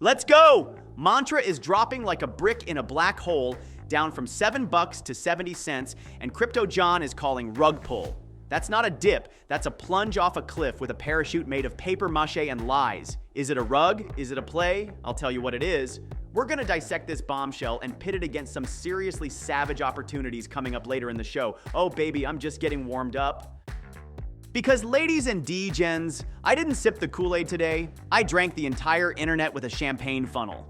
Let's go! Mantra is dropping like a brick in a black hole, down from $7 to 70 cents, and Crypto John is calling rug pull. That's not a dip, that's a plunge off a cliff with a parachute made of paper mache and lies. Is it a rug? Is it a play? I'll tell you what it is. We're gonna dissect this bombshell and pit it against some seriously savage opportunities coming up later in the show. Oh baby, I'm just getting warmed up. Because ladies and degens, I didn't sip the Kool-Aid today, I drank the entire internet with a champagne funnel.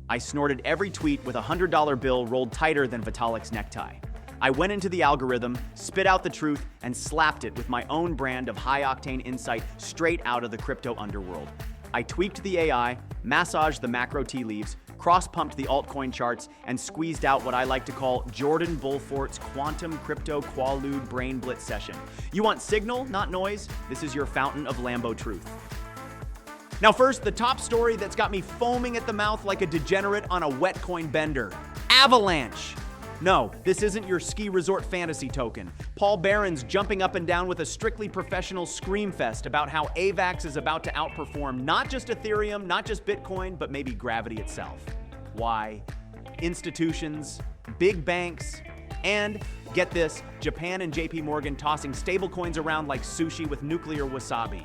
I snorted every tweet with a $100 bill rolled tighter than Vitalik's necktie. I went into the algorithm, spit out the truth, and slapped it with my own brand of high-octane insight straight out of the crypto underworld. I tweaked the AI, massaged the macro tea leaves, cross-pumped the altcoin charts, and squeezed out what I like to call Jordan Bullfort's quantum crypto quaalude brain blitz session. You want signal, not noise? This is your fountain of Lambo truth. Now first, the top story that's got me foaming at the mouth like a degenerate on a wet coin bender. Avalanche! No, this isn't your ski resort fantasy token. Paul Barron's jumping up and down with a strictly professional scream fest about how AVAX is about to outperform not just Ethereum, not just Bitcoin, but maybe gravity itself. Why? Institutions, big banks, and, get this, Japan and JP Morgan tossing stablecoins around like sushi with nuclear wasabi.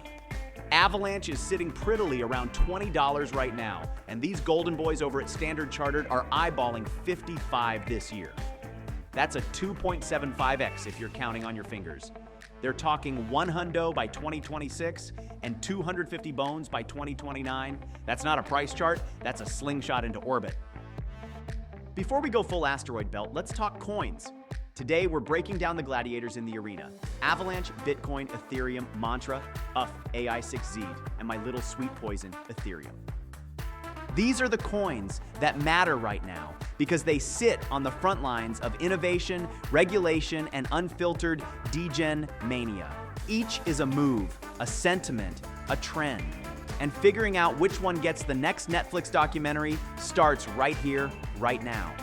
Avalanche is sitting prettily around $20 right now, and these golden boys over at Standard Chartered are eyeballing 55 this year. That's a 2.75x if you're counting on your fingers. They're talking 100 by 2026 and 250 bones by 2029. That's not a price chart, that's a slingshot into orbit. Before we go full asteroid belt, let's talk coins. Today, we're breaking down the gladiators in the arena. Avalanche, Bitcoin, Ethereum, Mantra, AI6Z, and my little sweet poison, Ethereum. These are the coins that matter right now because they sit on the front lines of innovation, regulation, and unfiltered degen mania. Each is a move, a sentiment, a trend. And figuring out which one gets the next Netflix documentary starts right here, right now.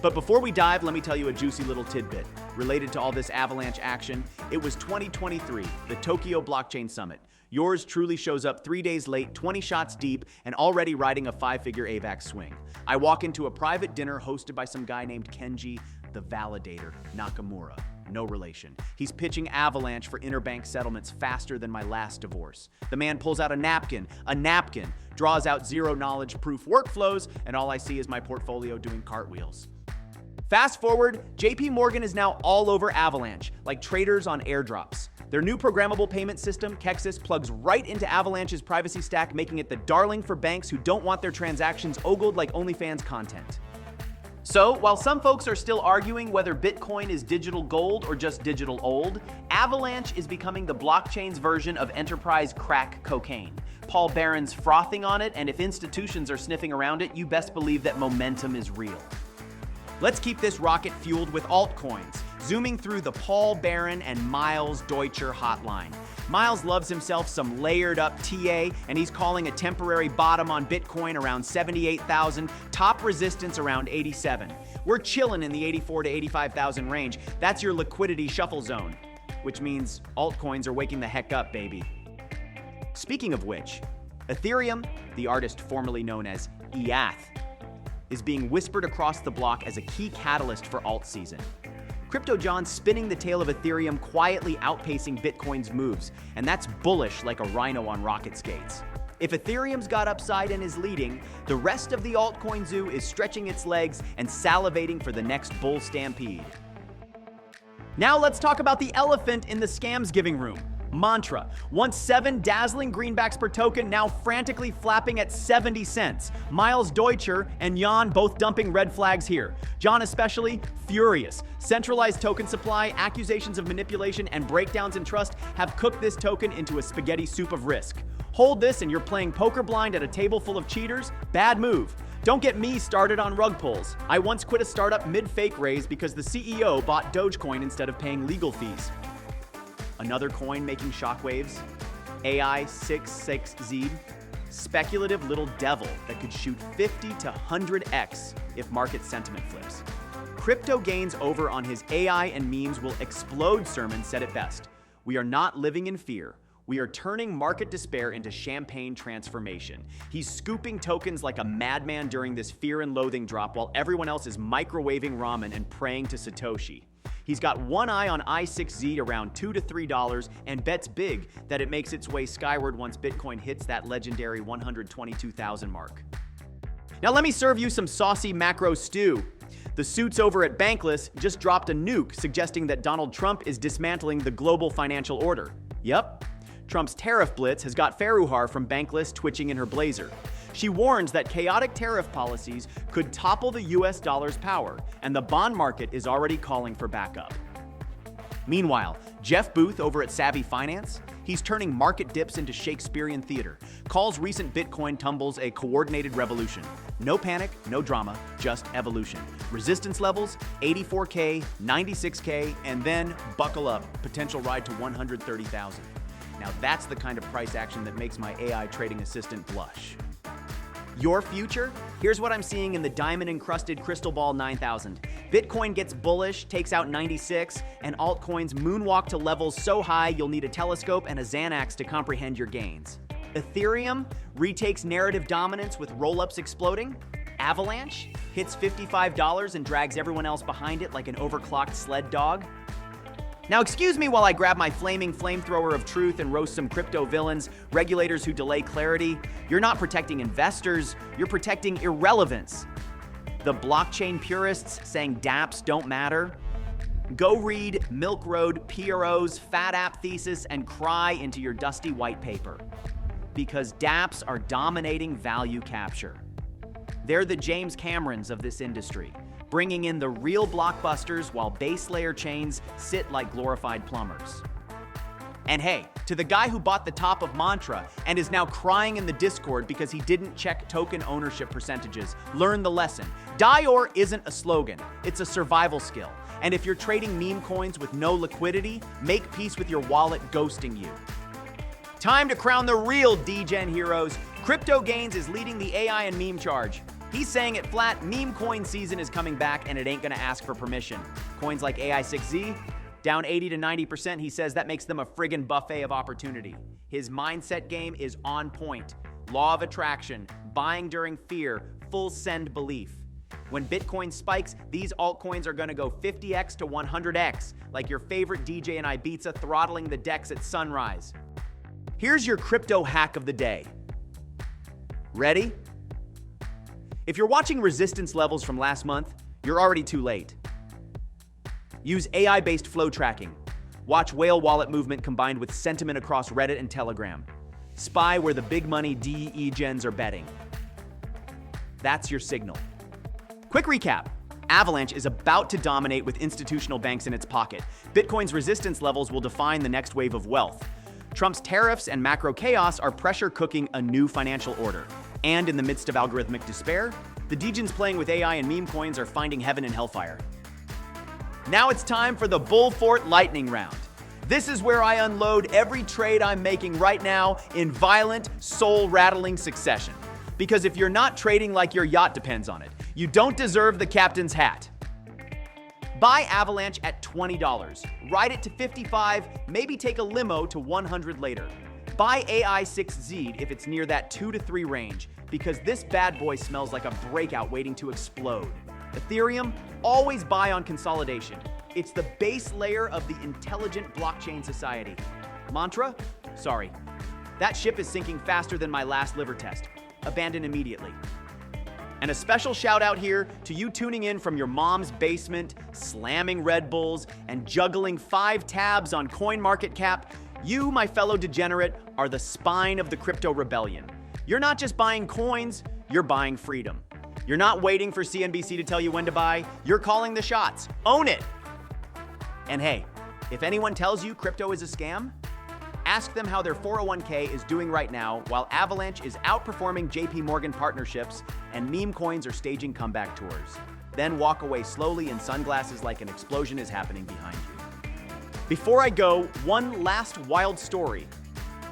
But before we dive, let me tell you a juicy little tidbit. Related to all this Avalanche action, it was 2023, the Tokyo Blockchain Summit. Yours truly shows up 3 days late, 20 shots deep, and already riding a 5-figure AVAX swing. I walk into a private dinner hosted by some guy named Kenji, the Validator, Nakamura. No relation. He's pitching Avalanche for interbank settlements faster than my last divorce. The man pulls out a napkin, draws out zero-knowledge proof workflows, and all I see is my portfolio doing cartwheels. Fast forward, JP Morgan is now all over Avalanche, like traders on airdrops. Their new programmable payment system, Kexis, plugs right into Avalanche's privacy stack, making it the darling for banks who don't want their transactions ogled like OnlyFans content. So, while some folks are still arguing whether Bitcoin is digital gold or just digital old, Avalanche is becoming the blockchain's version of enterprise crack cocaine. Paul Barron's frothing on it, and if institutions are sniffing around it, you best believe that momentum is real. Let's keep this rocket fueled with altcoins, zooming through the Paul Barron and Miles Deutscher hotline. Miles loves himself some layered up TA, and he's calling a temporary bottom on Bitcoin around 78,000, top resistance around 87. We're chilling in the 84 to 85,000 range. That's your liquidity shuffle zone, which means altcoins are waking the heck up, baby. Speaking of which, Ethereum, the artist formerly known as ETH, is being whispered across the block as a key catalyst for alt season. Crypto John spinning the tail of Ethereum, quietly outpacing Bitcoin's moves, and that's bullish like a rhino on rocket skates. If Ethereum's got upside and is leading, the rest of the altcoin zoo is stretching its legs and salivating for the next bull stampede. Now let's talk about the elephant in the scams giving room. Mantra, once 7 dazzling greenbacks per token, now frantically flapping at 70 cents. Miles Deutscher and Jan both dumping red flags here. John especially, furious. Centralized token supply, accusations of manipulation, and breakdowns in trust have cooked this token into a spaghetti soup of risk. Hold this and you're playing poker blind at a table full of cheaters? Bad move. Don't get me started on rug pulls. I once quit a startup mid-fake raise because the CEO bought Dogecoin instead of paying legal fees. Another coin making shockwaves, AI6Z, speculative little devil that could shoot 50 to 100x if market sentiment flips. Crypto gains over on his AI and memes will explode sermon said it best. We are not living in fear. We are turning market despair into champagne transformation. He's scooping tokens like a madman during this fear and loathing drop while everyone else is microwaving ramen and praying to Satoshi. He's got one eye on I6Z around $2 to $3 and bets big that it makes its way skyward once Bitcoin hits that legendary 122,000 mark. Now let me serve you some saucy macro stew. The suits over at Bankless just dropped a nuke suggesting that Donald Trump is dismantling the global financial order. Yep, Trump's tariff blitz has got Farruhar from Bankless twitching in her blazer. She warns that chaotic tariff policies could topple the US dollar's power, and the bond market is already calling for backup. Meanwhile, Jeff Booth over at Savvy Finance, he's turning market dips into Shakespearean theater, calls recent Bitcoin tumbles a coordinated revolution. No panic, no drama, just evolution. Resistance levels, 84K, 96K, and then buckle up, potential ride to 130,000. Now that's the kind of price action that makes my AI trading assistant blush. Your future? Here's what I'm seeing in the diamond-encrusted Crystal Ball 9000. Bitcoin gets bullish, takes out 96, and altcoins moonwalk to levels so high you'll need a telescope and a Xanax to comprehend your gains. Ethereum retakes narrative dominance with rollups exploding. Avalanche hits $55 and drags everyone else behind it like an overclocked sled dog. Now excuse me while I grab my flaming flamethrower of truth and roast some crypto villains, regulators who delay clarity. You're not protecting investors, you're protecting irrelevance. The blockchain purists saying dApps don't matter. Go read Milk Road, PRO's Fat App Thesis and cry into your dusty white paper. Because dApps are dominating value capture. They're the James Camerons of this industry, bringing in the real blockbusters while base layer chains sit like glorified plumbers. And hey, to the guy who bought the top of Mantra and is now crying in the Discord because he didn't check token ownership percentages, learn the lesson. Die isn't a slogan, it's a survival skill. And if you're trading meme coins with no liquidity, make peace with your wallet ghosting you. Time to crown the real degen heroes. Crypto Gains is leading the AI and meme charge. He's saying it flat, meme coin season is coming back and it ain't gonna ask for permission. Coins like AI6Z, down 80 to 90%, he says that makes them a friggin' buffet of opportunity. His mindset game is on point. Law of attraction, buying during fear, full send belief. When Bitcoin spikes, these altcoins are gonna go 50x to 100x, like your favorite DJ in Ibiza throttling the decks at sunrise. Here's your crypto hack of the day. Ready? If you're watching resistance levels from last month, you're already too late. Use AI-based flow tracking. Watch whale wallet movement combined with sentiment across Reddit and Telegram. Spy where the big money degens are betting. That's your signal. Quick recap. Avalanche is about to dominate with institutional banks in its pocket. Bitcoin's resistance levels will define the next wave of wealth. Trump's tariffs and macro chaos are pressure cooking a new financial order. And in the midst of algorithmic despair, the degens playing with AI and meme coins are finding heaven and hellfire. Now it's time for the Bullfort lightning round. This is where I unload every trade I'm making right now in violent, soul-rattling succession. Because if you're not trading like your yacht depends on it, you don't deserve the captain's hat. Buy Avalanche at $20, ride it to $55, maybe take a limo to $100 later. Buy AI6Z if it's near that 2 to 3 range, because this bad boy smells like a breakout waiting to explode. Ethereum, always buy on consolidation. It's the base layer of the intelligent blockchain society. Mantra? Sorry. That ship is sinking faster than my last liver test. Abandon immediately. And a special shout out here to you tuning in from your mom's basement, slamming Red Bulls, and juggling 5 tabs on CoinMarketCap. You, my fellow degenerate, are the spine of the crypto rebellion. You're not just buying coins, you're buying freedom. You're not waiting for CNBC to tell you when to buy, you're calling the shots. Own it! And hey, if anyone tells you crypto is a scam, ask them how their 401k is doing right now while Avalanche is outperforming JP Morgan partnerships and meme coins are staging comeback tours. Then walk away slowly in sunglasses like an explosion is happening behind you. Before I go, one last wild story.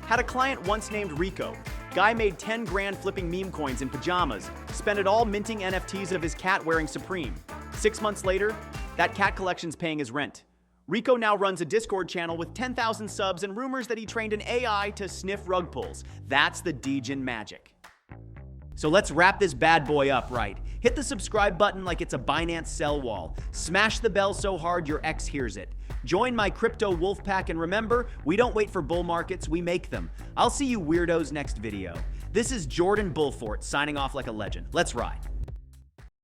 Had a client once named Rico. Guy made 10 grand flipping meme coins in pajamas, spent it all minting NFTs of his cat wearing Supreme. 6 months later, that cat collection's paying his rent. Rico now runs a Discord channel with 10,000 subs and rumors that he trained an AI to sniff rug pulls. That's the degen magic. So let's wrap this bad boy up right. Hit the subscribe button like it's a Binance sell wall. Smash the bell so hard your ex hears it. Join my crypto wolf pack, and remember, we don't wait for bull markets, we make them. I'll see you weirdos next video. This is Jordan Bullfort signing off like a legend. Let's ride.